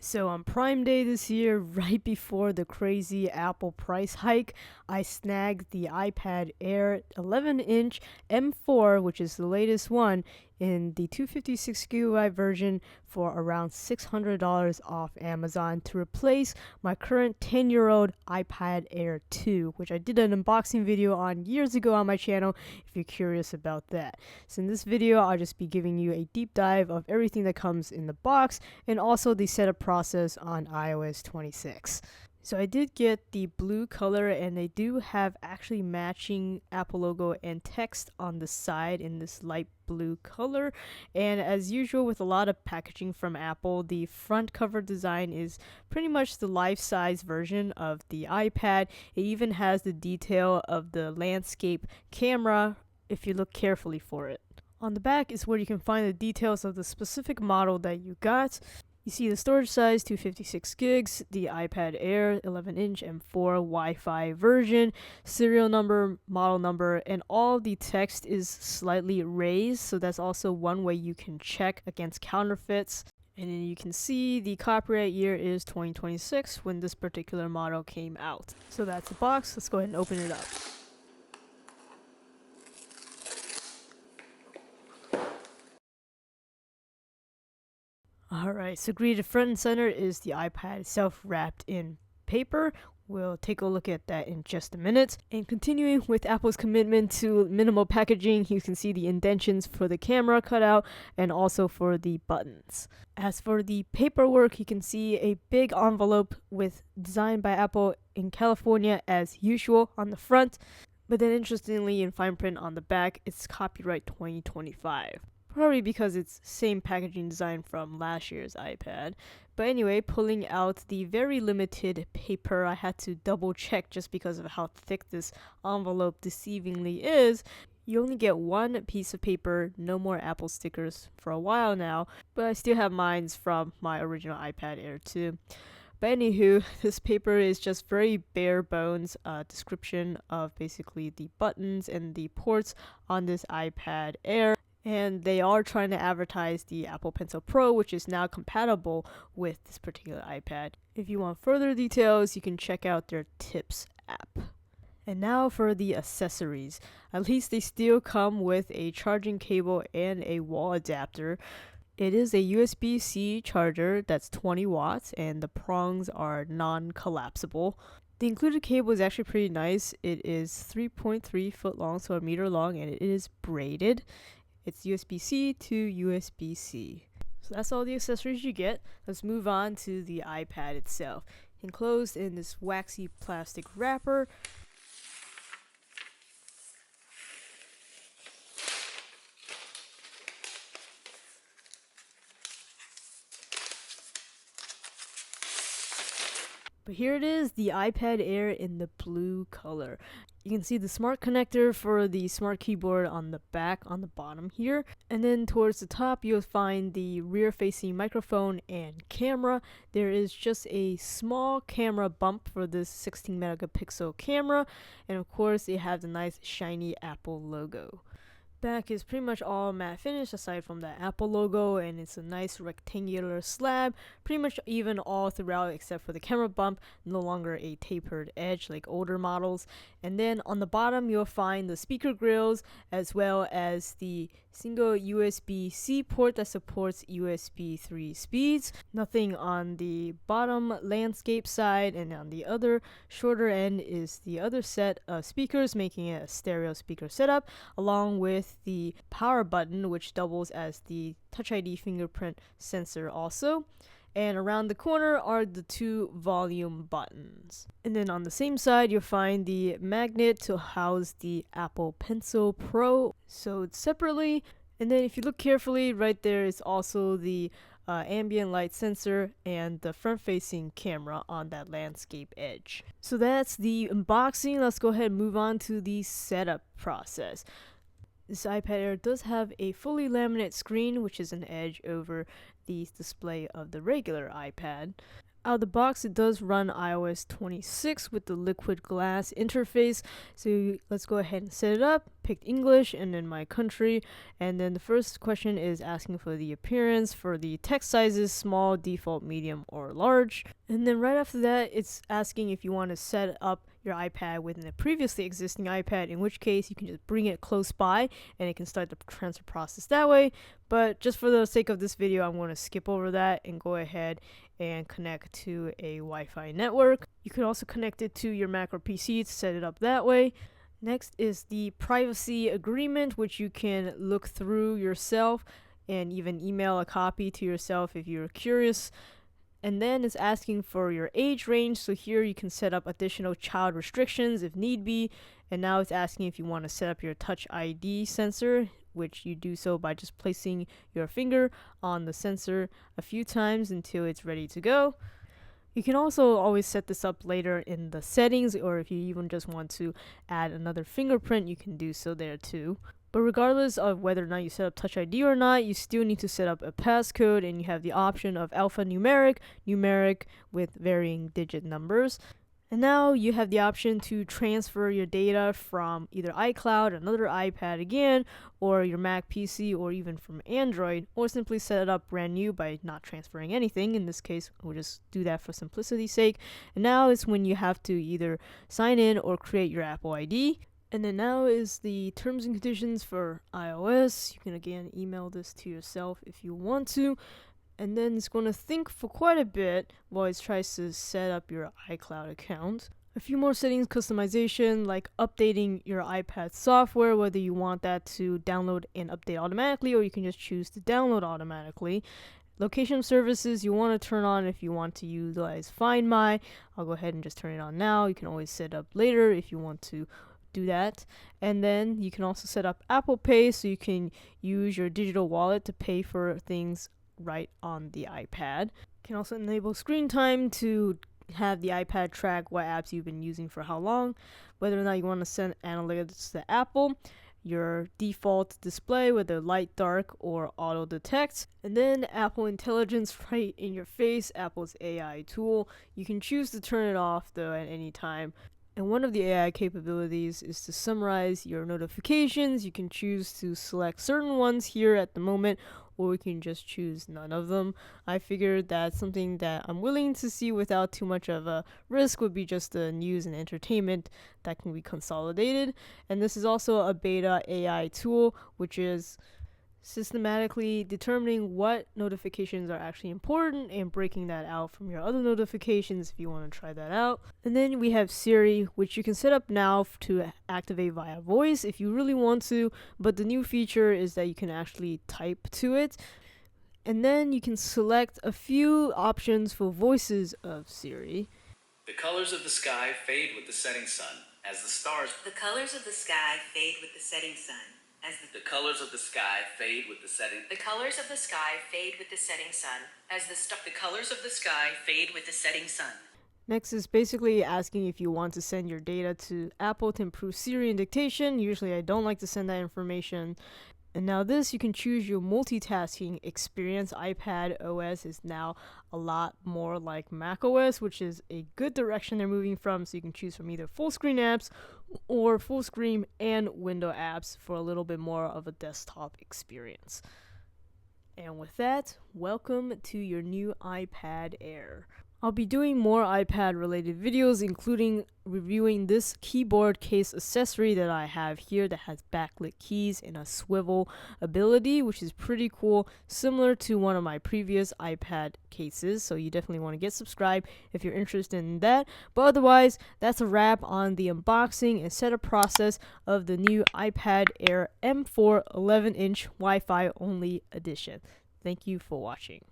So on Prime Day this year, right before the crazy Apple price hike, I snagged the iPad Air 11-inch M4, which is the latest one, in the 256GB version for around $600 off Amazon to replace my current 10-year-old iPad Air 2, which I did an unboxing video on years ago on my channel if you're curious about that. So in this video, I'll just be giving you a deep dive of everything that comes in the box and also the setup process on iOS 26. So I did get the blue color, and they do have actually matching Apple logo and text on the side in this light blue color. And as usual with a lot of packaging from Apple, the front cover design is pretty much the life-size version of the iPad. It even has the detail of the landscape camera if you look carefully for it. On the back is where you can find the details of the specific model that you got. You see the storage size, 256 gigs, the iPad Air 11-inch M4 Wi-Fi version, serial number, model number, and all the text is slightly raised, so that's also one way you can check against counterfeits. And then you can see the copyright year is 2026 when this particular model came out. So that's the box. Let's go ahead and open it up. Alright, so greeted front and center is the iPad itself wrapped in paper. We'll take a look at that in just a minute. And continuing with Apple's commitment to minimal packaging, you can see the indentions for the camera cut out and also for the buttons. As for the paperwork, you can see a big envelope with designed by Apple in California as usual on the front. But then interestingly, in fine print on the back, it's copyright 2025. Probably because it's same packaging design from last year's iPad. But anyway, pulling out the very limited paper, I had to double check just because of how thick this envelope deceivingly is. You only get one piece of paper, no more Apple stickers for a while now, but I still have mine from my original iPad Air 2. But anywho, this paper is just very bare bones description of basically the buttons and the ports on this iPad Air. And they are trying to advertise the Apple Pencil Pro, which is now compatible with this particular iPad. If you want further details, you can check out their Tips app. And now for the accessories. At least they still come with a charging cable and a wall adapter. It is a USB-C charger that's 20 watts, and the prongs are non-collapsible. The included cable is actually pretty nice. It is 3.3 foot long, so a meter long, and it is braided. It's USB-C to USB-C. So that's all the accessories you get. Let's move on to the iPad itself. Enclosed in this waxy plastic wrapper. But here it is, the iPad Air in the blue color. You can see the smart connector for the smart keyboard on the back on the bottom here. And then towards the top, you'll find the rear-facing microphone and camera. There is just a small camera bump for this 16 megapixel camera. And of course, it has a nice shiny Apple logo. Back is pretty much all matte finish aside from the Apple logo, and it's a nice rectangular slab, pretty much even all throughout except for the camera bump, no longer a tapered edge like older models. And then on the bottom you'll find the speaker grills as well as the single USB-C port that supports USB 3 speeds. Nothing on the bottom landscape side, and on the other shorter end is the other set of speakers, making it a stereo speaker setup, along with the power button, which doubles as the Touch ID fingerprint sensor also. And around the corner are the two volume buttons. And then on the same side, you'll find the magnet to house the Apple Pencil Pro, sewed separately. And then if you look carefully, right there is also the ambient light sensor and the front-facing camera on that landscape edge. So that's the unboxing. Let's go ahead and move on to the setup process. This iPad Air does have a fully laminate screen, which is an edge over the display of the regular iPad. Out of the box, it does run iOS 26 with the liquid glass interface. So let's go ahead and set it up, picked English and then my country. And then the first question is asking for the appearance. For the text sizes, small, default, medium, or large. And then right after that, it's asking if you want to set up your iPad within a previously existing iPad, in which case you can just bring it close by and it can start the transfer process that way. But just for the sake of this video, I'm going to skip over that and go ahead and connect to a Wi-Fi network. You could also connect it to your Mac or PC to set it up that way. Next is the privacy agreement, which you can look through yourself and even email a copy to yourself if you're curious. And then it's asking for your age range, so here you can set up additional child restrictions if need be. And now it's asking if you want to set up your Touch ID sensor, which you do so by just placing your finger on the sensor a few times until it's ready to go. You can also always set this up later in the settings, or if you even just want to add another fingerprint, you can do so there too. But regardless of whether or not you set up Touch ID or not, you still need to set up a passcode, and you have the option of alphanumeric, numeric with varying digit numbers. And now you have the option to transfer your data from either iCloud, another iPad again, or your Mac PC, or even from Android, or simply set it up brand new by not transferring anything. In this case, we'll just do that for simplicity's sake. And now is when you have to either sign in or create your Apple ID. And then now is the terms and conditions for iOS. You can again email this to yourself if you want to. And then it's going to think for quite a bit while it tries to set up your iCloud account. A few more settings, customization, like updating your iPad software, whether you want that to download and update automatically, or you can just choose to download automatically. Location services you want to turn on if you want to utilize Find My. I'll go ahead and just turn it on now. You can always set it up later if you want to do that. And then you can also set up Apple Pay, so you can use your digital wallet to pay for things right on the iPad. You can also enable screen time to have the iPad track what apps you've been using for how long, whether or not you want to send analytics to Apple, your default display, whether light, dark, or auto detect, and then Apple Intelligence right in your face, Apple's AI tool. You can choose to turn it off though at any time. And one of the AI capabilities is to summarize your notifications. You can choose to select certain ones here at the moment, or we can just choose none of them. I figured that something that I'm willing to see without too much of a risk would be just the news and entertainment that can be consolidated. And this is also a beta AI tool, which is systematically determining what notifications are actually important and breaking that out from your other notifications if you want to try that out. And then we have Siri, which you can set up now to activate via voice if you really want to, but the new feature is that you can actually type to it. And then you can select a few options for voices of Siri. The colors of the sky fade with the setting sun, as the stars. The colors of the sky fade with the setting sun. The colors of the sky fade with the setting. The colors of the sky fade with the setting sun. The colors of the sky fade with the setting sun. Next is basically asking if you want to send your data to Apple to improve Siri and dictation. Usually I don't like to send that information. And now this, you can choose your multitasking experience. iPad OS is now a lot more like Mac OS, which is a good direction they're moving from. So you can choose from either full screen apps or full screen and window apps for a little bit more of a desktop experience. And with that, welcome to your new iPad Air. I'll be doing more iPad related videos, including reviewing this keyboard case accessory that I have here that has backlit keys and a swivel ability, which is pretty cool, similar to one of my previous iPad cases. So you definitely want to get subscribed if you're interested in that. But otherwise, that's a wrap on the unboxing and setup process of the new iPad Air M4 11-inch Wi-Fi only edition. Thank you for watching.